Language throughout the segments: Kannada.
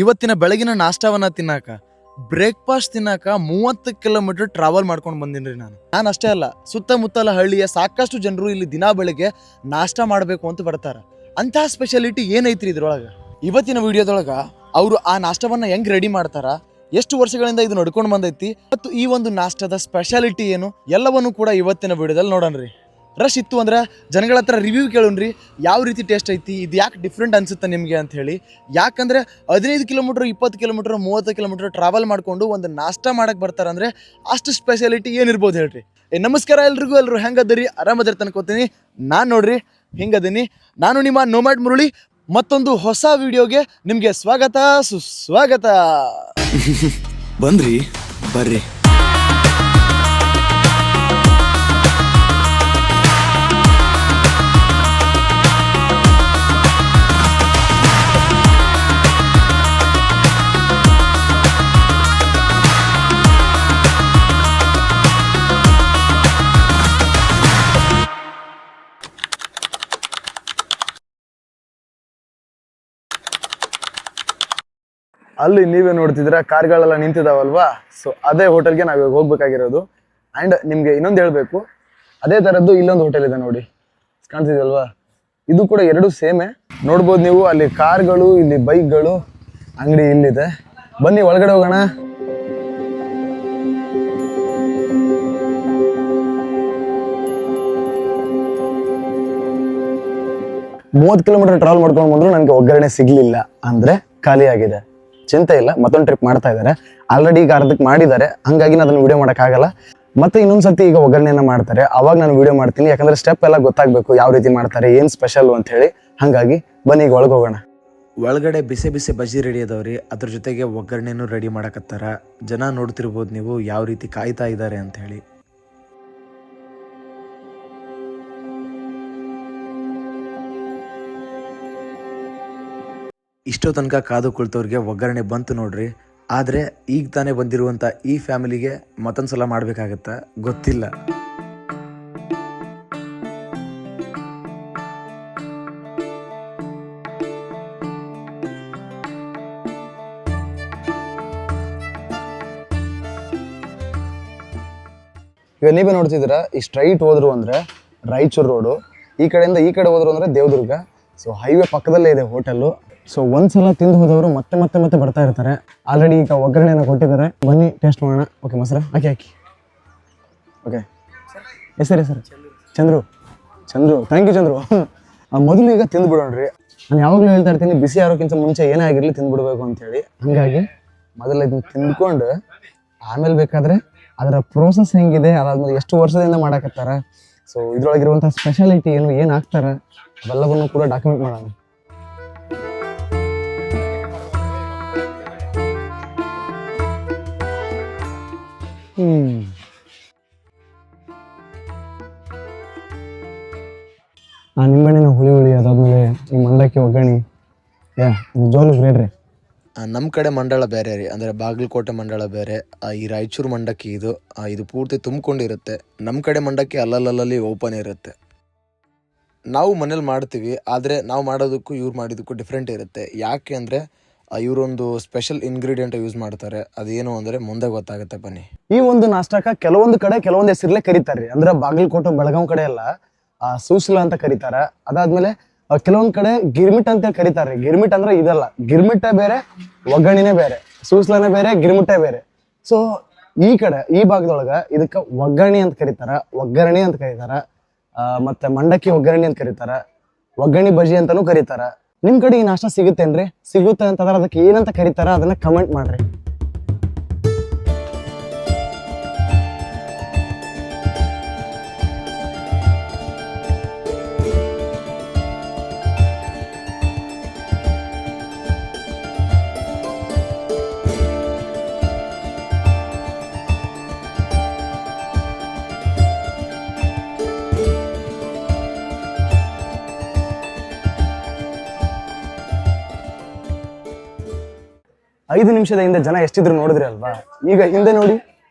ಇವತ್ತಿನ ಬೆಳಗಿನ ನಾಷ್ಟವನ್ನ ತಿನ್ನಾಕ ಬ್ರೇಕ್ಫಾಸ್ಟ್ ತಿನ್ನಾಕ 30 ಕಿಲೋಮೀಟರ್ ಟ್ರಾವೆಲ್ ಮಾಡ್ಕೊಂಡು ಬಂದಿನ್ರಿ ನಾನು ಅಷ್ಟೇ ಅಲ್ಲ, ಸುತ್ತಮುತ್ತಲ ಹಳ್ಳಿಯ ಸಾಕಷ್ಟು ಜನರು ಇಲ್ಲಿ ದಿನಾ ಬೆಳಗ್ಗೆ ನಾಷ್ಟ ಮಾಡಬೇಕು ಅಂತ ಬರ್ತಾರ. ಅಂತಹ ಸ್ಪೆಷಾಲಿಟಿ ಏನೈತ್ರಿ ಇದ್ರೊಳಗೆ? ಇವತ್ತಿನ ವಿಡಿಯೋದೊಳಗ ಅವರು ಆ ನಾಷ್ಟವನ್ನ ಹೆಂಗ್ ರೆಡಿ ಮಾಡ್ತಾರ, ಎಷ್ಟು ವರ್ಷಗಳಿಂದ ಇದು ನಡ್ಕೊಂಡು ಬಂದೈತಿ ಮತ್ತು ಈ ಒಂದು ನಾಷ್ಟದ ಸ್ಪೆಷಾಲಿಟಿ ಏನು ಎಲ್ಲವನ್ನು ಕೂಡ ಇವತ್ತಿನ ವಿಡಿಯೋದಲ್ಲಿ ನೋಡೋಣ್ರಿ. ರಶ್ ಇತ್ತು ಅಂದ್ರೆ ಜನಗಳ ಹತ್ರ ರಿವ್ಯೂ ಕೇಳೋಣ್ರಿ, ಯಾವ ರೀತಿ ಟೇಸ್ಟ್ ಐತಿ, ಇದು ಯಾಕೆ ಡಿಫ್ರೆಂಟ್ ಅನ್ಸುತ್ತೆ ನಿಮಗೆ ಅಂತ ಹೇಳಿ. ಯಾಕಂದ್ರೆ 15 ಕಿಲೋಮೀಟರ್ 20 ಕಿಲೋಮೀಟರ್ 30 ಕಿಲೋಮೀಟರ್ ಟ್ರಾವೆಲ್ ಮಾಡ್ಕೊಂಡು ಒಂದು ನಾಷ್ಟ ಮಾಡಕ್ಕೆ ಬರ್ತಾರಂದ್ರೆ ಅಷ್ಟು ಸ್ಪೆಷಾಲಿಟಿ ಏನಿರ್ಬೋದು ಹೇಳ್ರಿ. ನಮಸ್ಕಾರ ಎಲ್ರಿಗೂ, ಎಲ್ಲರೂ ಹೆಂಗದರಿ? ಆರಾಮದಿರ್ ತನ್ಕೋತೀನಿ. ನಾನು ನೋಡ್ರಿ ಹಿಂಗದೀನಿ. ನಾನು ನಿಮ್ಮ ನೋಮ್ಯಾಡ್ ಮುರಳಿ. ಮತ್ತೊಂದು ಹೊಸ ವಿಡಿಯೋಗೆ ನಿಮಗೆ ಸ್ವಾಗತ ಸುಸ್ವಾಗತ. ಬಂದ್ರಿ ಬರ್ರಿ. ಅಲ್ಲಿ ನೀವೇ ನೋಡ್ತಿದ್ರ ಕಾರ್ಗಳೆಲ್ಲ ನಿಂತಿದಾವಲ್ವಾ, ಸೊ ಅದೇ ಹೋಟೆಲ್ಗೆ ನಾವು ಹೋಗ್ಬೇಕಾಗಿರೋದು. ಆ್ಯಂಡ್ ನಿಮಗೆ ಇನ್ನೊಂದು ಹೇಳಬೇಕು, ಅದೇ ಥರದ್ದು ಇಲ್ಲೊಂದು ಹೋಟೆಲ್ ಇದೆ ನೋಡಿ, ಕಾಣ್ತಿದಲ್ವಾ? ಇದು ಕೂಡ ಎರಡು ಸೇಮೇ. ನೋಡ್ಬೋದು ನೀವು, ಅಲ್ಲಿ ಕಾರ್ಗಳು, ಇಲ್ಲಿ ಬೈಕ್ಗಳು, ಅಂಗಡಿ ಇಲ್ಲಿದೆ. ಬನ್ನಿ ಒಳಗಡೆ ಹೋಗೋಣ. ಮೂವತ್ತು ಕಿಲೋಮೀಟರ್ ಟ್ರಾವೆಲ್ ಮಾಡ್ಕೊಂಡು ಬಂದ್ರು ನನಗೆ ಒಗ್ಗರಣೆ ಸಿಗ್ಲಿಲ್ಲ ಅಂದ್ರೆ ಖಾಲಿ ಆಗಿದೆ. ಚಿಂತೆ ಇಲ್ಲ, ಮತ್ತೊಂದು ಟ್ರಿಪ್ ಮಾಡ್ತಾ ಇದ್ದಾರೆ. ಆಲ್ರೆಡಿ ಈಗ ಅರ್ಧಕ್ಕೆ ಮಾಡಿದ್ದಾರೆ, ಹಂಗಾಗಿ ನಾನು ಅದನ್ನು ವಿಡಿಯೋ ಮಾಡೋಕ್ಕಾಗಲ್ಲ. ಮತ್ತೆ ಇನ್ನೊಂದ್ಸತಿ ಈಗ ಒಗ್ಗರಣೆಯನ್ನು ಮಾಡ್ತಾರೆ, ಅವಾಗ ನಾನು ವಿಡಿಯೋ ಮಾಡ್ತೀನಿ. ಯಾಕಂದ್ರೆ ಸ್ಟೆಪ್ ಎಲ್ಲ ಗೊತ್ತಾಗಬೇಕು, ಯಾವ ರೀತಿ ಮಾಡ್ತಾರೆ, ಏನು ಸ್ಪೆಷಲ್ ಅಂತ ಹೇಳಿ. ಹಾಗಾಗಿ ಬನ್ನಿ ಈಗ ಒಳಗೆ ಹೋಗೋಣ. ಒಳಗಡೆ ಬಿಸಿ ಬಿಸಿ ಬಜ್ಜಿ ರೆಡಿ ಅದಾವ್ರಿ, ಅದ್ರ ಜೊತೆಗೆ ಒಗ್ಗರಣೆನೂ ರೆಡಿ ಮಾಡಕತ್ತಾರ. ಜನ ನೋಡ್ತಿರ್ಬೋದು ನೀವು ಯಾವ ರೀತಿ ಕಾಯ್ತಾ ಇದ್ದಾರೆ ಅಂತ ಹೇಳಿ. ಇಷ್ಟೋ ತನಕ ಕಾದು ಕುಳಿತವ್ರಿಗೆ ಒಗ್ಗರಣೆ ಬಂತು ನೋಡ್ರಿ. ಆದರೆ ಈಗ ತಾನೇ ಬಂದಿರುವಂಥ ಈ ಫ್ಯಾಮಿಲಿಗೆ ಮತ್ತೊಂದು ಸಲ ಮಾಡಬೇಕಾಗತ್ತಾ ಗೊತ್ತಿಲ್ಲ. ಈಗ ನೀವೇ ನೋಡ್ತಿದ್ದೀರಾ, ಈ ಸ್ಟ್ರೈಟ್ ಹೋದ್ರು ಅಂದರೆ ರಾಯಚೂರು ರೋಡು, ಈ ಕಡೆಯಿಂದ ಈ ಕಡೆ ಹೋದ್ರು ಅಂದರೆ ದೇವದುರ್ಗ. ಸೊ ಹೈವೇ ಪಕ್ಕದಲ್ಲೇ ಇದೆ ಹೋಟೆಲ್ಲು. ಸೊ ಒಂದ್ಸಲ ತಿಂದು ಹೋದವರು ಮತ್ತೆ ಮತ್ತೆ ಮತ್ತೆ ಬರ್ತಾ ಇರ್ತಾರೆ. ಆಲ್ರೆಡಿ ಈಗ ಒಗ್ಗರಣೆಯನ್ನು ಕೊಟ್ಟಿದ್ದಾರೆ, ಬನ್ನಿ ಟೇಸ್ಟ್ ಮಾಡೋಣ. ಓಕೆ, ಮೊಸರು ಹಾಕಿ. ಓಕೆ, ಹೆಸರು ಚಂದ್ರು. Thank you Chandru. ಮೊದಲು ಈಗ ತಿಂದು ಬಿಡೋಣ್ರಿ. ನಾನು ಯಾವಾಗಲೂ ಹೇಳ್ತಾ ಇರ್ತೀನಿ, ಬಿಸಿ ಆರೋಕ್ಕಿಂತ ಮುಂಚೆ ಏನೇ ಆಗಿರಲಿ ತಿಂದ್ಬಿಡ್ಬೇಕು ಅಂತೇಳಿ. ಹಾಗಾಗಿ ಮೊದಲು ಇದನ್ನು ತಿಂದ್ಕೊಂಡು ಆಮೇಲೆ ಬೇಕಾದರೆ ಅದರ ಪ್ರೋಸೆಸ್ ಹೆಂಗಿದೆ, ಅದಾದ್ಮೇಲೆ ಎಷ್ಟು ವರ್ಷದಿಂದ ಮಾಡಕತ್ತಾರ, ಸೊ ಇದ್ರೊಳಗಿರುವಂಥ ಸ್ಪೆಷಾಲಿಟಿ ಏನು ಹಾಕ್ತಾರೆ ಅವೆಲ್ಲವನ್ನು ಕೂಡ ಡಾಕ್ಯುಮೆಂಟ್ ಮಾಡೋಣ. ನಿಂಬೆಹಣ್ಣಿನ ಹುಳಿ ಅದಾದ್ಮೇಲೆ ಈ ಮಂಡಕ್ಕಿ ಒಗ್ಗರಣೆ ಜೋಲು ಗ್ರೇಟ್ ರೀ. ನಮ್ಮ ಕಡೆ ಮಂಡಳ ಬೇರೆ ರೀ, ಅಂದರೆ ಬಾಗಲಕೋಟೆ ಮಂಡಳ ಬೇರೆ. ಈ ರಾಯಚೂರು ಮಂಡಕ್ಕಿ ಇದು ಪೂರ್ತಿ ತುಂಬಿಕೊಂಡಿರುತ್ತೆ. ನಮ್ಮ ಕಡೆ ಮಂಡಕ್ಕಿ ಅಲ್ಲಲ್ಲಿ ಓಪನ್ ಇರುತ್ತೆ. ನಾವು ಮನೇಲಿ ಮಾಡ್ತೀವಿ, ಆದರೆ ನಾವು ಮಾಡೋದಕ್ಕೂ ಇವ್ರು ಮಾಡಿದ್ದಕ್ಕೂ ಡಿಫ್ರೆಂಟ್ ಇರುತ್ತೆ. ಯಾಕೆ ಅಂದರೆ ಇವರೊಂದು ಸ್ಪೆಷಲ್ ಇಂಗ್ರೀಡಿಯೆಂಟ್ ಯೂಸ್ ಮಾಡ್ತಾರೆ. ಅದೇನು ಅಂದರೆ ಮುಂದೆ ಗೊತ್ತಾಗುತ್ತೆ, ಬನ್ನಿ. ಈ ಒಂದು ನಾಷ್ಟಕ ಕೆಲವೊಂದು ಕಡೆ ಕೆಲವೊಂದು ಹೆಸರಲ್ಲೇ ಕರೀತಾರೆ. ಅಂದ್ರೆ ಬಾಗಲಕೋಟೆ ಬೆಳಗಾವಿ ಕಡೆ ಎಲ್ಲ ಸೂಸ್ಲ ಅಂತ ಕರೀತಾರ. ಅದಾದ್ಮೇಲೆ ಕೆಲವೊಂದು ಕಡೆ ಗಿರ್ಮಿಟ್ ಅಂತ ಕರೀತಾರೆ. ಗಿರ್ಮಿಟ್ ಅಂದ್ರೆ ಇದಲ್ಲ, ಗಿರ್ಮಿಟ್ಟೆ ಬೇರೆ, ಒಗ್ಗಣಿನೇ ಬೇರೆ, ಸೂಸ್ಲನೇ ಬೇರೆ, ಗಿರ್ಮಿಟ್ಟೆ ಬೇರೆ. ಸೊ ಈ ಕಡೆ ಈ ಭಾಗದೊಳಗ ಇದಕ್ಕೆ ಒಗ್ಗರಣೆ ಅಂತ ಕರೀತಾರ, ಒಗ್ಗರಣೆ ಅಂತ ಕರೀತಾರ, ಮತ್ತೆ ಮಂಡಕ್ಕಿ ಒಗ್ಗರಣೆ ಅಂತ ಕರೀತಾರ, ಒಗ್ಗರಣೆ ಬಜ್ಜಿ ಅಂತಾನೂ ಕರೀತಾರ. ನಿಮ್ ಕಡೆ ಈ ನಾಷ್ಟ ಸಿಗುತ್ತೇನ್ರಿ? ಸಿಗುತ್ತೆ ಅಂತಂದ್ರೆ ಅದಕ್ಕೆ ಏನಂತ ಕರೀತಾರ ಅದನ್ನ ಕಮೆಂಟ್ ಮಾಡ್ರಿ. ಐದು ನಿಮಿಷದ ಹಿಂದೆ ಜನ ಎಷ್ಟಿದ್ರು ನೋಡಿದ್ರಿ ಅಲ್ವಾ? ಈಗ ಹಿಂದೆ ನೋಡಿ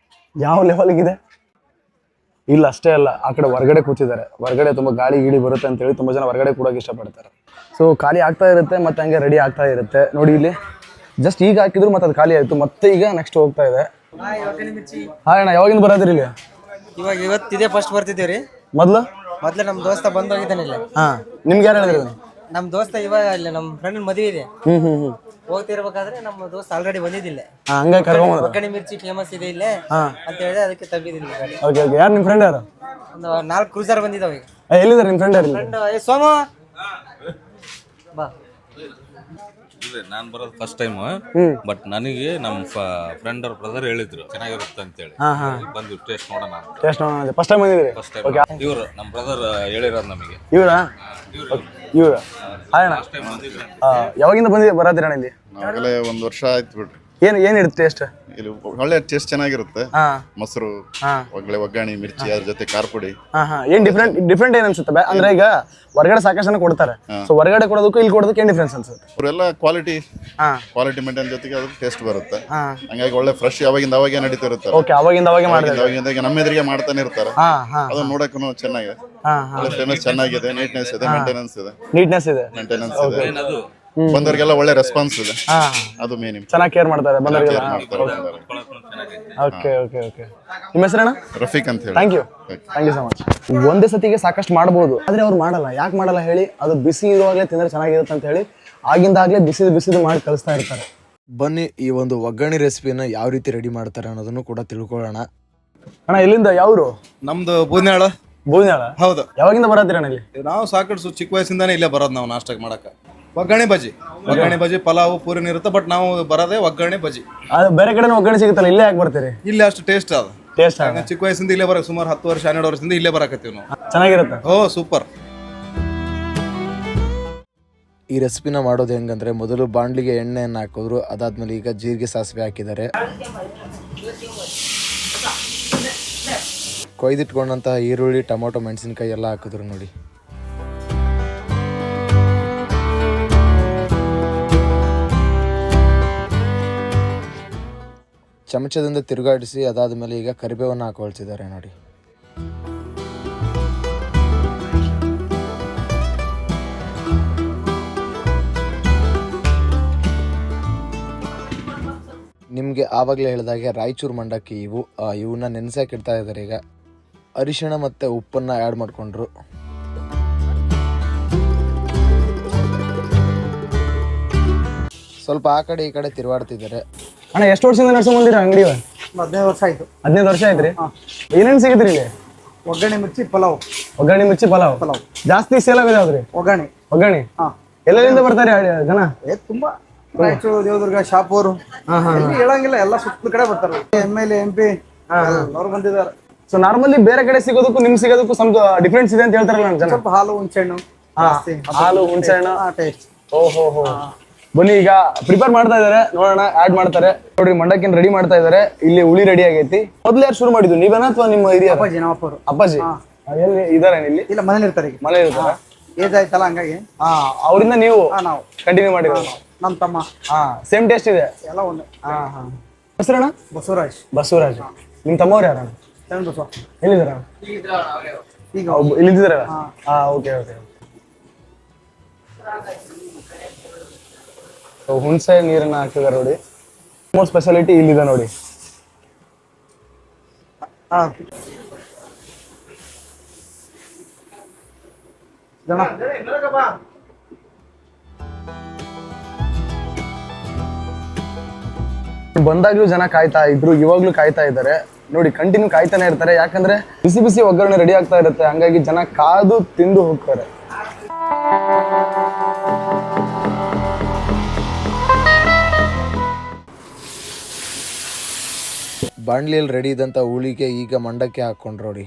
ಯಾವ ಲೆವೆಲ್ಗಿದೆ. ಇಲ್ಲ ಅಷ್ಟೇ ಅಲ್ಲ, ಆ ಕಡೆ ಹೊರಗಡೆ ಕೂತಿದ್ದಾರೆ. ಹೊರಗಡೆ ತುಂಬ ಗಾಳಿ ಗೀಳಿ ಬರುತ್ತೆ ಅಂತೇಳಿ ತುಂಬ ಜನ ಹೊರಗಡೆ ಕೂಡೋಕೆ ಇಷ್ಟಪಡ್ತಾರೆ. ಸೊ ಖಾಲಿ ಆಗ್ತಾ ಇರುತ್ತೆ, ಮತ್ತು ಹಂಗೆ ರೆಡಿ ಆಗ್ತಾ ಇರುತ್ತೆ. ನೋಡಿ ಇಲ್ಲಿ ಜಸ್ಟ್ ಈಗ ಹಾಕಿದ್ರು ಮತ್ತೆ ಅದು ಖಾಲಿ ಆಯ್ತು, ಮತ್ತೆ ಈಗ ನೆಕ್ಸ್ಟ್ ಹೋಗ್ತಾ ಇದೆ. ಹಾಯ್ ಅಣ್ಣ, ಯಾವಾಗಿಂದ ಬರೋದ್ರಿ ಇಲ್ಲಿ? ಇವಾಗ ಇವತ್ತಿದೆ ಫಸ್ಟ್ ಬರ್ತಿದ್ದೀವಿ. ಮೊದ್ಲು ನಮ್ಮ ದೋಸ್ತ ಬಂದು ಹೋಗಿದ್ದಾನೆ ಇಲ್ಲಿ. ಹಾ, ನಿಮ್ಗೆ ಯಾರು ಹೇಳಿದ್ರಿ? ನಮ್ಮ ದೋಸ್ತ ಇವಾಗ ಇಲ್ಲಿ ನಮ್ಮ ಫ್ರೆಂಡ್ ಮದುವೆ ಇದೆ, ಹ್ಮ್ ಹೋಗ್ತಿರ್ಬೇಕಾದ್ರೆ ನಮ್ಮ ದೋಸ್ತ ಆಲ್ರೆಡಿ ಬಂದಿದ್ದಿಲ್ಲ. ಹಂಗಾಗಿ ಕರ್ಕೊಂಡ್ ಒಗ್ಗರಣೆ ಮಿರ್ಚಿ ಫೇಮಸ್ ಇದೆ ಇಲ್ಲೇ ಅಂತ ಹೇಳಿದ್ರೆ ಅದಕ್ಕೆ ತಪ್ಪಿದಿಲ್ಲ ಗಾಡಿ. Okay okay. ಯಾರು ನಿಮ್ಮ ಫ್ರೆಂಡ್ ಯಾರು? ಒಂದು 4 ಕ್ರೂಸರ್ ಬಂದಿದ್ದಾವೆ ಈಗ. ಎಲ್ಲಿದ್ದಾರೆ ನಿಮ್ಮ ಫ್ರೆಂಡ್ ಯಾರು? ಫ್ರೆಂಡ್ ಸೋಮು ಬಾ. ನಾನು ಬರೋದು ಫಸ್ಟ್ ಟೈಮ್, ಬಟ್ ನನಗೆ ನಮ್ಮ ಫ್ರೆಂಡ್ ಅವ್ರ ಬ್ರದರ್ ಹೇಳಿದ್ರು ಚೆನ್ನಾಗಿರುತ್ತೆ ಅಂತೇಳಿ ಬಂದು ಟೇಸ್ಟ್ ನೋಡೋಣ ಅಂತ. ಟೇಸ್ಟ್ ನೋಡೋಣ. ಫಸ್ಟ್ ಟೈಮ್ ಬಂದಿದ್ರಿ? First time. ಇವರು ನಮ್ಮ ಬ್ರದರ್ ಹೇಳಿರೋದು ನಮಗೆ. ಇವರಾ? ಇವ್ರ. ಹಾಯ್ ಅಣ್ಣ, ಫಸ್ಟ್ ಟೈಮ್ ಬಂದಿದ್ರೆ ಯಾವಾಗಿಂದ ಬರತ್ತೀರ ಅಣ್ಣ ಇಲ್ಲಿ? ಆಗಲೇ 1 ವರ್ಷ ಆಯ್ತು ಬಿಡ್ರಿ. ಏನ್ ಇರುತ್ತೆ ಟೇಸ್ಟ್? ಇಲ್ಲಿ ಒಳ್ಳೆ ಟೇಸ್ಟ್ ಚೆನ್ನಾಗಿರುತ್ತೆ. ಹಾ ಮೊಸರು, ಹಾ ಒಗ್ಗರಣೆ ಮಿರ್ಚಿ, ಅದ್ರ ಜೊತೆ ಖಾರ ಪುಡಿ. ಏನ್ ಡಿಫ್ರೆಂಟ್ ಏನ್ ಅನ್ಸುತ್ತೆ? ಅಂದ್ರೆ ಈಗ ಹೊರಗಡೆ ಸಾಕಷ್ಟು ಜನ ಕೊಡ್ತಾರೆ, ಸೊ ಹೊರಗಡೆ ಕೊಡೋದಕ್ಕೂ ಇಲ್ಲಿ ಕೊಡೋದಕ್ಕೆ ಏನ್ ಡಿಫ್ರೆನ್ಸ್ ಅನ್ಸುತ್ತೆ? ಅವರೆಲ್ಲ ಕ್ವಾಲಿಟಿ ಮೇಂಟೈನ್ ಜೊತೆಗೆ ಅದ್ರ ಟೇಸ್ಟ್ ಬರುತ್ತೆ. ಹಂಗಾಗಿ ಒಳ್ಳೆ ಫ್ರೆಶ್ ಯಾವಾಗಿಂದ ಅವಾಗೇ ನಡೀತಿರುತ್ತೆ. ಓಕೆ, ಅವಾಗಿಂದ ಅವಾಗೆ ಮಾಡಿದ್ರೆ ಅವಾಗಿಂದ ನಮ್ಮ ಎದುರಿಗೆ ಮಾಡ್ತಾನೆ ಇರ್ತಾರೆ. ಅದನ್ನ ನೋಡಕ್ಕೂ ಚೆನ್ನಾಗಿದೆ. ಒಳ್ಳೆ ಫೇಮಸ್ ಚೆನ್ನಾಗಿದೆ, ನೀಟ್ನೆಸ್ ಇದೆ, ಮೇಂಟೆನೆನ್ಸ್ ಇದೆ. ನೀಟ್ನೆಸ್ ಇದೆ, ಮೇಂಟೆನೆನ್ಸ್ ಇದೆ. ಬಂದವರಿಗೆಲ್ಲ ಒಳ್ಳೆ ರೆಸ್ಪಾನ್ಸ್ ಇದೆ. ಅದು ಮೇನ್. ಚೆನ್ನಾಗಿ ಕೇರ್ ಮಾಡ್ತಾರೆ ಬಂದವರಿಗೆಲ್ಲ. Okay okay okay. ನಿಮ್ಮ ಹೆಸರಣ್ಣ? ರಫೀಕ್ ಅಂತ ಹೇಳಿ. Thank you so much. ಒಂದೇ ಸತಿಗೆ ಸಾಕಷ್ಟು ಮಾಡ್ಬೋದು, ಆದ್ರೆ ಅವ್ರು ಮಾಡಲ್ಲ. ಯಾಕೆ ಮಾಡಲ್ಲ ಹೇಳಿ? ಅದು ಬಿಸಿ ಇರುವಾಗಲೇ ತಿಂದ್ರೆ ಚೆನ್ನಾಗಿರುತ್ತೆ ಅಂತ ಹೇಳಿ ಆಗಿಂದಾಗಲೇ ಬಿಸಿದು ಮಾಡಿ ಕಳಿಸ್ತಾ ಇರ್ತಾರೆ. ಬನ್ನಿ ಈ ಒಂದು ಒಗ್ಗರಣೆ ರೆಸಿಪಿನ ಯಾವ ರೀತಿ ರೆಡಿ ಮಾಡ್ತಾರೆ ಅನ್ನೋದನ್ನು ಕೂಡ ತಿಳ್ಕೊಳ್ಳೋಣ. ಅಣ್ಣ, ಎಲ್ಲಿಂದ? ಯಾವ್ರು? ನಮ್ದು ಬೂದ್ನಾಳ. ಬೂದಿನಾಳ? ಹೌದು. ಯಾವಾಗಿಂದ ಬರತ್ತೀರಣ್ಣ ಇಲ್ಲಿ? ನಾವು ಸಾಕಷ್ಟು ಚಿಕ್ಕ ವಯಸ್ಸಿಂದಾನೇ ಇಲ್ಲೇ ಬರೋದು. ನಾವು ನಾಷ್ಟಕ್ಕೆ ಮಾಡಕ್ಕೆ ಒಗ್ಗರಣೆ ಬಜ್ಜಿ ಪಲಾವು ಪೂರಿನ ಇರುತ್ತೆ, ಬಟ್ ನಾವು ಬರೋದೇ ಒಗ್ಗರಣೆ ಬಜ್ಜಿ. ಅದು ಬೇರೆ ಕಡೆ ಒಗ್ಗರಣೆ ಸಿಗುತ್ತಲ್ಲ, ಇಲ್ಲೇ ಯಾಕೆ ಬರ್ತೀರಿ? ಇಲ್ಲಿ ಅಷ್ಟು ಟೇಸ್ಟ್ ಅದ. ಟೇಸ್ಟ್ ಚಿಕ್ಕ ವಯಸ್ಸಿಂದ ಇಲ್ಲೇ ಬರಕ್ಕೆ ಸುಮಾರು 10 ವರ್ಷ 12 ವರ್ಷದಿಂದ ಇಲ್ಲೇ ಬರಕತ್ತೀವಿ ನಾವು. ಚೆನ್ನಾಗಿರುತ್ತೆ. ಓ ಸೂಪರ್. ಈ ರೆಸಿಪಿನ ಮಾಡೋದು ಹೆಂಗಂದ್ರೆ, ಮೊದಲು ಬಾಂಡ್ಲಿಗೆ ಎಣ್ಣೆಯನ್ನು ಹಾಕಿದ್ರು, ಅದಾದ್ಮೇಲೆ ಈಗ ಜೀರಿಗೆ ಸಾಸಿವೆ ಹಾಕಿದ್ದಾರೆ. ಕೊಯ್ದಿಟ್ಕೊಂಡಂತಹ ಈರುಳ್ಳಿ, ಟೊಮೊಟೊ, ಮೆಣಸಿನ್ಕಾಯಿ ಎಲ್ಲ ಹಾಕಿದ್ರು ನೋಡಿ. ಚಮಚದಿಂದ ತಿರುಗಾಡಿಸಿ ಅದಾದ ಮೇಲೆ ಈಗ ಕರಿಬೇವನ್ನು ಹಾಕೊಳ್ತಿದ್ದಾರೆ ನೋಡಿ. ನಿಮಗೆ ಆವಾಗಲೇ ಹೇಳಿದಾಗೆ ರಾಯಚೂರು ಮಂಡಕ್ಕಿ ಇವನ್ನ ನೆನೆಸಾಕಿ ಇಡ್ತಾ ಇದ್ದಾರೆ. ಈಗ ಅರಿಶಿಣ ಮತ್ತು ಉಪ್ಪನ್ನು ಆ್ಯಡ್ ಮಾಡಿಕೊಂಡ್ರು. ಸ್ವಲ್ಪ ಆ ಕಡೆ ಈ ಕಡೆ ತಿರುಗಾಡ್ತಿದ್ದಾರೆ. ಅಣ್ಣ, ಎಷ್ಟು ವರ್ಷದಿಂದ ನಡ್ಸ್ಕೊಂಡ್ ಬಂದಿರ ಅಂಗಡಿ? 15 ವರ್ಷ ಆಯ್ತು. 15 ವರ್ಷ ಆಯ್ತ್ರಿ? ಏನೇನು ಸಿಗತ್ರಿ ಇಲ್ಲಿ? ಒಗ್ಗರಣೆ ಮಿರ್ಚಿ ಪಲಾವ್. ಒಗ್ಗರಣೆ ಮಿರ್ಚಿ ಪಲಾವ್. ಜಾಸ್ತಿ ಸೇಲ್ ಆಗಿದೆ ಯಾವ್ದ್ರಿ? ಒಗ್ಗರಣೆ. ಎಲ್ಲೆಲ್ಲಿಂದ ಬರ್ತಾರೆ ಜನ? ತುಂಬಾ ರಾಯಚೂರು, ದೇವದುರ್ಗ, ಶಾಪೂರು, ಹೇಳಂಗಿಲ್ಲ, ಎಲ್ಲ ಸುತ್ತಲ ಕಡೆ ಬರ್ತಾರೆ. MLA MP ಎಲ್ಲರೂ ಬಂದಿದ್ದಾರೆ. ಸೊ ನಾರ್ಮಲಿ ಬೇರೆ ಕಡೆ ಸಿಗೋದಕ್ಕೂ ನಿಮ್ಗೆ ಸಿಗೋದಕ್ಕೂ ಸ್ವಲ್ಪ ಡಿಫ್ರೆನ್ಸ್ ಇದೆ ಅಂತ ಹೇಳ್ತಾರಲ್ಲ ಜನ. ಸ್ವಲ್ಪ ಹಾಲು, ಹುಣಸೆಹಣ್ಣು. ಹಾಲು, ಹುಣಸೆಹಣ್ಣು ಟೇಸ್ಟ್. ಓಹೋ. ಬನ್ನಿ, ಈಗ ಪ್ರಿಪೇರ್ ಮಾಡ್ತಾ ಇದಾರೆ, ನೋಡೋಣ. ಆಡ್ ಮಾಡ್ತಾರೆ ನೋಡ್ರಿ. ಮಂಡಕ್ಕಿನ ರೆಡಿ ಮಾಡ್ತಾ ಇದಾರೆ. ಇಲ್ಲಿ ಹುಳಿ ರೆಡಿ ಆಗೈತಿ. ಮೊದ್ಲು ಯಾರು ಶುರು ಮಾಡಿದ್ದು, ನೀವೇನಾ ಅಥವಾ ನಿಮ್ಮ ಹಿರಿಯ? ಅಪ್ಪಾಜಿ ಎಲ್ಲಿ ಇದಾರೆ? ಇಲ್ಲಿ ಇಲ್ಲ, ಮನೇಲಿ ಇರ್ತಾರೆ. ಮನೇಲಿ ಇರ್ತಾರೆ. ಏಜ್ ಆಯ್ತಲ್ಲ, ಹಂಗಾಗಿ ಅವರಿಂದ ನೀವು ನಾವು ಕಂಟಿನ್ಯೂ ಮಾಡಿರೋದು. ನಮ್ಮ ತಮ್ಮ ಸೇಮ್ ಟೇಸ್ಟ್ ಇದೆ ಎಲ್ಲ ಒಂದು. ಹೆಸರಣ್ಣ? ಬಸವರಾಜ್. ನಿಮ್ ತಮ್ಮವ್ರು ಯಾರಣ್ಣ? ಎಲ್ಲಿದಾರ? ಈಗ ಇಲ್ಲಿದ್ದಾರ? Okay okay. ಹುಣಸೆ ನೀರನ್ನ ಹಾಕಿದಾರೆ ನೋಡಿ. ಮೋಸ್ಟ್ ಸ್ಪೆಷಾಲಿಟಿ ಇಲ್ಲಿದೆ ನೋಡಿ. ಬಂದಾಗ್ಲೂ ಜನ ಕಾಯ್ತಾ ಇದ್ರು, ಇವಾಗ್ಲೂ ಕಾಯ್ತಾ ಇದ್ದಾರೆ ನೋಡಿ. ಕಂಟಿನ್ಯೂ ಕಾಯ್ತಾನೆ ಇರ್ತಾರೆ, ಯಾಕಂದ್ರೆ ಬಿಸಿ ಬಿಸಿ ಒಗ್ಗರಣೆ ರೆಡಿ ಆಗ್ತಾ ಇರುತ್ತೆ. ಹಂಗಾಗಿ ಜನ ಕಾದು ತಿಂದು ಹೋಗ್ತಾರೆ. ಬಾಣ್ಲಿಯಲ್ಲಿ ರೆಡಿ ಇದ್ದಂಥ ಹುಳಿಗೆ ಈಗ ಮಂಡಕ್ಕಿ ಹಾಕ್ಕೊಂಡ್ರು ನೋಡಿ.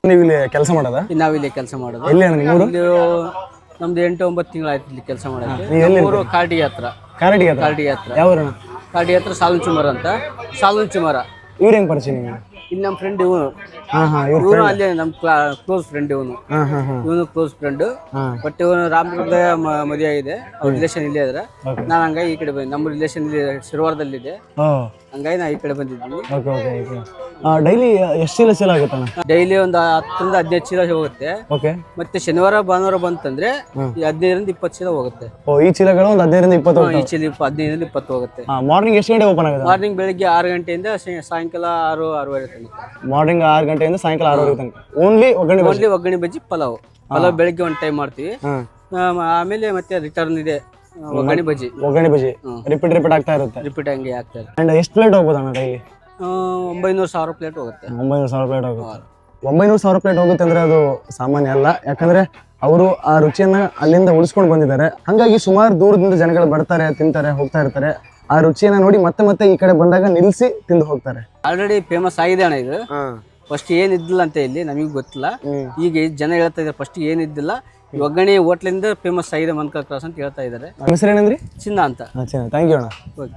ನೀವು ಇಲ್ಲಿ ಕೆಲಸ ಮಾಡೋದಾ? ನಾವಿಲ್ಲಿ ಕೆಲಸ ಮಾಡೋದು. ಎಲ್ಲಿ ಅಣ್ಣ ನಿಮ್ಮೂರು? ನಮ್ದು 8-9 ತಿಂಗಳಾಯ್ತು ಇಲ್ಲಿ ಕೆಲಸ ಮಾಡೋದು. ನೀವು ಎಲ್ಲಿ? ಕಾರಡಿ ಹತ್ರ. ಕಾರಡಿ ಹತ್ರ? ಕಾರಡಿ ಹತ್ರ. ಯಾವ ಊರಣ್ಣ? ಕಾರಡಿ ಹತ್ರ ಸಾಲುಂಚುಮರ ಅಂತ. ಸಾಲುಂಚುಮರ. ಇವ್ರು ಹೆಂಗ್ ಪರಿಚಯ ನಿಮ್ಗೆ? ಇಲ್ಲಿ ನಮ್ಮ ಫ್ರೆಂಡ್ ಇವನು ಹಾ ಹಾ ಇವನು ಅಲ್ಲಿ ನಮ್ಮ ಕ್ಲೋಸ್ ಫ್ರೆಂಡ್ ಇವನು ಇವನು ಕ್ಲೋಸ್ ಫ್ರೆಂಡ್ ಬಟ್ ಇವನು ರಾಮದುರ್ಗದ ಮದುವೆ ಆಗಿದೆ ಅವ್ರ ರಿಲೇಷನ್ ಇಲ್ಲೇ ಇದ್ರೆ ನಾನು ಹಂಗಾಗಿ ಈ ಕಡೆ ಬಂದೆ. ನಮ್ಮ ರಿಲೇಷನ್ ಇಲ್ಲಿ ಶಿರವಾರದಲ್ಲಿದೆ, ಹಂಗಾಗಿ ನಾ ಈ ಕಡೆ ಬಂದಿದ್ದೀನಿ. ಡೈಲಿ ಎಷ್ಟು ಚೀಲ ಸೇಲ್ ಆಗುತ್ತಣ್ಣ? ಡೈಲಿ ಒಂದು 10ರಿಂದ 15 ಚೀಲ ಹೋಗುತ್ತೆ. ಓಕೆ. ಮತ್ತೆ ಶನಿವಾರ ಭಾನುವಾರ ಬಂತಂದ್ರೆ 15ರಿಂದ 20 ಚೀಲ ಹೋಗುತ್ತೆ. ಈ ಚೀಲಗಳು ಒಂದು 15ರಿಂದ 20 ಈ ಚೀಲ 15ರಿಂದ 20 ಹೋಗುತ್ತೆ. ಮಾರ್ನಿಂಗ್ ಎಷ್ಟು ಗಂಟೆ ಓಪನ್ ಆಗುತ್ತೆ? ಮಾರ್ನಿಂಗ್ ಬೆಳಿಗ್ಗೆ 6 ಗಂಟೆಯಿಂದ ಸಾಯಂಕಾಲ 6-6:30 ತನಕ. ಮಾರ್ನಿಂಗ್ 6 ಗಂಟೆಯಿಂದ ಸಾಯಂಕಾಲ 6 ಗಂಟೆ ತನಕ. ಓನ್ಲಿ ಒಗ್ಗರಣೆ ಬಜ್ಜಿ ಪಲಾವ್ ಬೆಳಿಗ್ಗೆ ಒಂದು ಟೈಮ್ ಮಾಡ್ತೀವಿ. ಆಮೇಲೆ ಮತ್ತೆ ರಿಟರ್ನ್ ಇದೆ ಒಗ್ಗರಣೆ ಬಜ್ಜಿ ರಿಪೀಟ್ ಆಗ್ತಾ ಇರುತ್ತೆ. ರಿಪೀಟ್ ಹಂಗೆ ಆಗ್ತಾರೆ. ಅಂಡ್ ಎಷ್ಟು ಪ್ಲೇಟ್ ಹೋಗ್ಬೋದಣ್ಣ ಡೈಲಿ? 900,000 ಪ್ಲೇಟ್ ಹೋಗುತ್ತೆ. 900,000 ಪ್ಲೇಟ್ ಹೋಗುತ್ತೆ. 900,000 ಪ್ಲೇಟ್ ಹೋಗುತ್ತೆ ಅಂದ್ರೆ ಅದು ಸಾಮಾನ್ಯ ಅಲ್ಲ. ಯಾಕಂದ್ರೆ ಅವರು ಆ ರುಚಿಯನ್ನ ಅಲ್ಲಿಂದ ಉಳಿಸ್ಕೊಂಡು ಬಂದಿದ್ದಾರೆ. ಹಂಗಾಗಿ ಸುಮಾರು ದೂರದಿಂದ ಜನಗಳು ಬರ್ತಾರೆ, ತಿಂತಾರೆ, ಹೋಗ್ತಾ ಇರ್ತಾರೆ. ಆ ರುಚಿಯನ್ನ ನೋಡಿ ಮತ್ತೆ ಮತ್ತೆ ಈ ಕಡೆ ಬಂದಾಗ ನಿಲ್ಸಿ ತಿಂದು ಹೋಗ್ತಾರೆ. ಆಲ್ರೆಡಿ ಫೇಮಸ್ ಆಗಿದೆ ಅಣ್ಣ ಇದು. ಫಸ್ಟ್ ಏನಿದ್ದಿಲ್ಲ ಅಂತ ಇಲ್ಲಿ ನಮಗೆ ಗೊತ್ತಿಲ್ಲ. ಈಗ ಜನ ಹೇಳ್ತಾ ಇದ್ದಾರೆ ಫಸ್ಟ್ ಏನಿದ್ದಿಲ್ಲ, ಈ ಒಗ್ಗರಣೆ ಹೋಟ್ಲಿಂದ ಫೇಮಸ್ ಆಗಿದೆ ಮನ್ಕಲ್ ಕ್ರಾಸ್ ಅಂತ ಹೇಳ್ತಾ ಇದ್ದಾರೆ. ಹೆಸರೇನಂದ್ರಿ? ಚಿನ್ನ ಅಂತ. ಥ್ಯಾಂಕ್ ಯು ಅಣ್ಣ.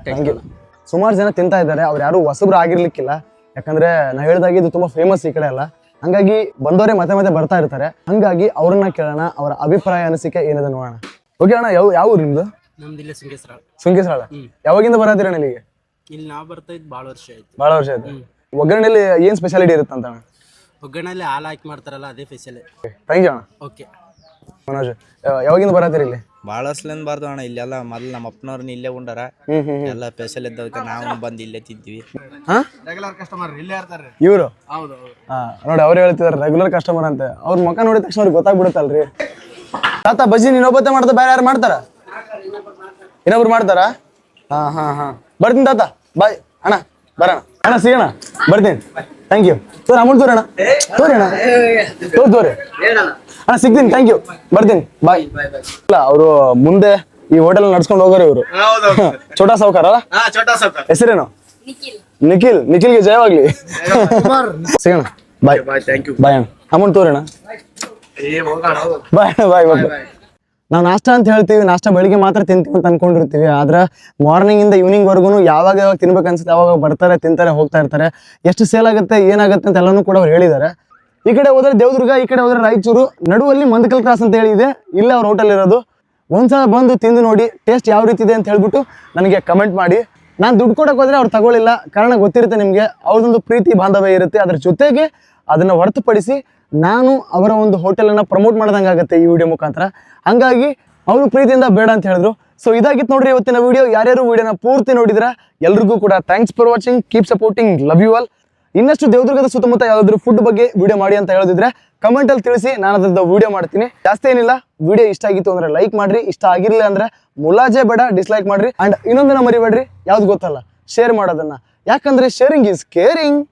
Thank you. ಸುಮಾರು ಜನ ತಿಂತಾ ಇದ್ದಾರೆ, ಅವ್ರು ಯಾರು ಹೊಸಬ್ರು ಆಗಿರ್ಲಿಕ್ಕಿಲ್ಲ. ಯಾಕಂದ್ರೆ ನಾ ಹೇಳಿದಾಗೆ ಇದು ತುಂಬಾ ಫೇಮಸ್ ಈ ಕಡೆ ಎಲ್ಲ. ಹಂಗಾಗಿ ಬಂದವರೇ ಮತ್ತೆ ಮತ್ತೆ ಬರ್ತಾ ಇರ್ತಾರೆ. ಹಂಗಾಗಿ ಅವ್ರನ್ನ ಕೇಳೋಣ, ಅವರ ಅಭಿಪ್ರಾಯ ಅನಿಸಿಕೆ ಏನಿದೆ ನೋಡೋಣ. ಓಕೆ ಅಣ್ಣ, ಯಾವ ಊರು ನಿಮ್ದು? ನಮ್ದು ಇಲ್ಲೇ ಸುಂಕೇಶ್ವರ. ಸುಂಕೇಶ್ವರ. ಯಾವಾಗಿಂದ ಬರತ್ತೀರ ಅಣ್ಣ ಇಲ್ಲಿಗೆ? ಇಲ್ಲಿ ನಾವು ಬರ್ತಾ ಇದ್ದು ಭಾಳ ವರ್ಷ ಆಯ್ತು. ಭಾಳ ವರ್ಷ ಆಯ್ತು. ಒಗ್ಗರಣೆಯಲ್ಲಿ ಏನ್ ಸ್ಪೆಷಾಲಿಟಿ ಇರುತ್ತೆ ಅಂತ ಅಣ್ಣ? ಒಗ್ಗರಣೆಯಲ್ಲಿ ಹಾಲು ಹಾಕಿ ಮಾಡ್ತಾರಲ್ಲ ಅದೇ ಸ್ಪೆಷಲ್. ಥ್ಯಾಂಕ್ ಯು ಅಣ್ಣ. ಓಕೆ ಮನೋಜ್, ಯಾವಾಗಿಂದ ಬರತ್ತೀರಿ ಇಲ್ಲಿ? ಭಾಳ ವರ್ಷಲಿಂದ ಬಾರ್ದು ಅಣ್ಣ. ಇಲ್ಲೆಲ್ಲ ಮೊದಲು ನಮ್ಮ ಅಪ್ಪನವ್ರನ್ನ ಇಲ್ಲೇ ಉಂಡಾರ. ಎಲ್ಲ ಸ್ಪೆಷಲ್ ಇದ್ದದಕ್ಕೆ ನಾವು ಬಂದು ಇಲ್ಲೇ ತಿಂತೀವಿ. ರೆಗ್ಯುಲರ್ ಕಸ್ಟಮರ್ ಇಲ್ಲೇ ಇರ್ತಾರೆ ಇವರು? ಹೌದು. ನೋಡಿ ಅವ್ರು ಹೇಳ್ತಿದಾರೆ ರೆಗ್ಯುಲರ್ ಕಸ್ಟಮರ್ ಅಂತ. ಅವ್ರ ಮುಖ ನೋಡಿದ ತಕ್ಷಣ ಅವ್ರಿಗೆ ಗೊತ್ತಾಗ್ಬಿಡುತ್ತಲ್ರಿ. ತಾತ ಬಜ್ಜಿ ನೀನೊಬ್ಬತ್ತೆ ಮಾಡ್ತಾ ಬೇರೆ ಯಾರು ಮಾಡ್ತಾರ? ಇನ್ನೊಬ್ರು ಮಾಡ್ತಾರಾ? ಹಾ ಬರ್ತೀನಿ ತಾತ, ಬಾಯ್ ಅಣ್ಣ. ಬರೋಣ ಅಣ್ಣ, ಸಿಗೋಣ. ಬರ್ತೀನಿ. Thank you. ತೋರಿ ಅಮೌಂಟ್ ತೋರಿ ಅಣ್ಣ. ತೋರಿ ಅಣ್ಣ, ತೋರಿ ಅಣ್ಣ, ಸಿಗ್ತೀನಿ. ಥ್ಯಾಂಕ್ ಯು, ಬರ್ತೀನಿ. ಬಾಯ್. ಇಲ್ಲ, ಅವರು ಮುಂದೆ ಈ ಹೋಟೆಲ್ ನಡ್ಸ್ಕೊಂಡು ಹೋಗೋರು ಇವರು. ಛೋಟಾ ಸಾವ್ಕಾರ ಅಲ್ಲ? ಹೆಸರೇನು? ನಿಖಿಲ್ಗೆ ಜಯವಾಗ್ಲಿ. ಸಿಗೋಣ. ಬಾಯ್. ಬಾಯ್ ಅಣ್ಣ. ಅಮೌಂಟ್ ತೋರಿ ಅಣ್ಣ. ಬಾಯ್ ಬಾಯ್ ಬಾಯ್. ನಾವು ನಾಷ್ಟ ಅಂತ ಹೇಳ್ತೀವಿ, ನಾಷ್ಟ ಬೆಳಿಗ್ಗೆ ಮಾತ್ರ ತಿಂತೀವಿ ಅಂತ ಅನ್ಕೊಂಡಿರ್ತೀವಿ. ಆದ್ರೆ ಮಾರ್ನಿಂಗ್ ಇಂದ ಈವ್ನಿಂಗ್ ವರ್ಗು ಯಾವಾಗ ತಿನ್ಬೇಕು ಅನ್ಸುತ್ತೆ ಅವಾಗ ಬರ್ತಾರೆ, ತಿಂತಾರೆ, ಹೋಗ್ತಾ ಇರ್ತಾರೆ. ಎಷ್ಟು ಸೇಲ್ ಆಗುತ್ತೆ, ಏನಾಗುತ್ತೆ ಅಂತ ಎಲ್ಲಾನು ಕೂಡ ಅವ್ರು ಹೇಳಿದ್ದಾರೆ. ಈ ಕಡೆ ಹೋದ್ರೆ ದೇವದುರ್ಗ, ಈ ಕಡೆ ಹೋದ್ರೆ ರಾಯಚೂರು, ನಡುವಲ್ಲಿ ಮಂದಕಲ್ ಕ್ರಾಸ್ ಅಂತ ಹೇಳಿದೆ. ಇಲ್ಲೇ ಅವ್ರ ಹೋಟೆಲ್ ಇರೋದು. ಒಂದ್ಸಲ ಬಂದು ತಿಂದು ನೋಡಿ ಟೇಸ್ಟ್ ಯಾವ ರೀತಿ ಇದೆ ಅಂತ ಹೇಳ್ಬಿಟ್ಟು ನನಗೆ ಕಮೆಂಟ್ ಮಾಡಿ. ನಾನು ದುಡ್ಡು ಕೊಡಕ್ಕೆ ಹೋದ್ರೆ ಅವ್ರು ತಗೊಳ್ಳಿಲ್ಲ, ಕಾರಣ ಗೊತ್ತಿರುತ್ತೆ ನಿಮಗೆ. ಅವ್ರದೊಂದು ಪ್ರೀತಿ ಬಾಂಧವ್ಯ ಇರುತ್ತೆ. ಅದ್ರ ಜೊತೆಗೆ ಅದನ್ನ ಹೊರತುಪಡಿಸಿ ನಾನು ಅವರ ಒಂದು ಹೋಟೆಲನ್ನು ಪ್ರಮೋಟ್ ಮಾಡ್ದಂಗೆ ಆಗುತ್ತೆ ಈ ವಿಡಿಯೋ ಮುಖಾಂತರ. ಹಂಗಾಗಿ ಅವರು ಪ್ರೀತಿಯಿಂದ ಬೇಡ ಅಂತ ಹೇಳಿದ್ರು. ಸೊ ಇದಾಗಿತ್ತು ನೋಡ್ರಿ ಇವತ್ತಿನ ವಿಡಿಯೋ. ಯಾರ್ಯಾರು ವಿಡಿಯೋನ ಪೂರ್ತಿ ನೋಡಿದ್ರೆ ಎಲ್ರಿಗೂ ಕೂಡ thanks for watching. Keep supporting. Love you all. ಇನ್ನಷ್ಟು ದೇವದುರ್ಗದ ಸುತ್ತಮುತ್ತ ಯಾವ್ದಾದ್ರು ಫುಡ್ ಬಗ್ಗೆ ವಿಡಿಯೋ ಮಾಡಿ ಅಂತ ಹೇಳೋದಿದ್ರೆ ಕಮೆಂಟ್ ಅಲ್ಲಿ ತಿಳಿಸಿ, ನಾನು ಅದ್ರದ್ದು ವಿಡಿಯೋ ಮಾಡ್ತೀನಿ. ಜಾಸ್ತಿ ಏನಿಲ್ಲ, ವಿಡಿಯೋ ಇಷ್ಟ ಆಗಿತ್ತು ಅಂದ್ರೆ ಲೈಕ್ ಮಾಡ್ರಿ, ಇಷ್ಟ ಆಗಿರ್ಲಿಲ್ಲ ಅಂದ್ರೆ ಮುಲಾಜೆ ಬೇಡ, ಡಿಸ್ಲೈಕ್ ಮಾಡ್ರಿ. ಅಂಡ್ ಇನ್ನೊಂದನ್ನ ಮರಿಬೇಡ್ರಿ, ಯಾವ್ದು ಗೊತ್ತಲ್ಲ, ಶೇರ್ ಮಾಡೋದನ್ನ. ಯಾಕಂದ್ರೆ ಶೇರಿಂಗ್ ಈಸ್ ಕೇರಿಂಗ್.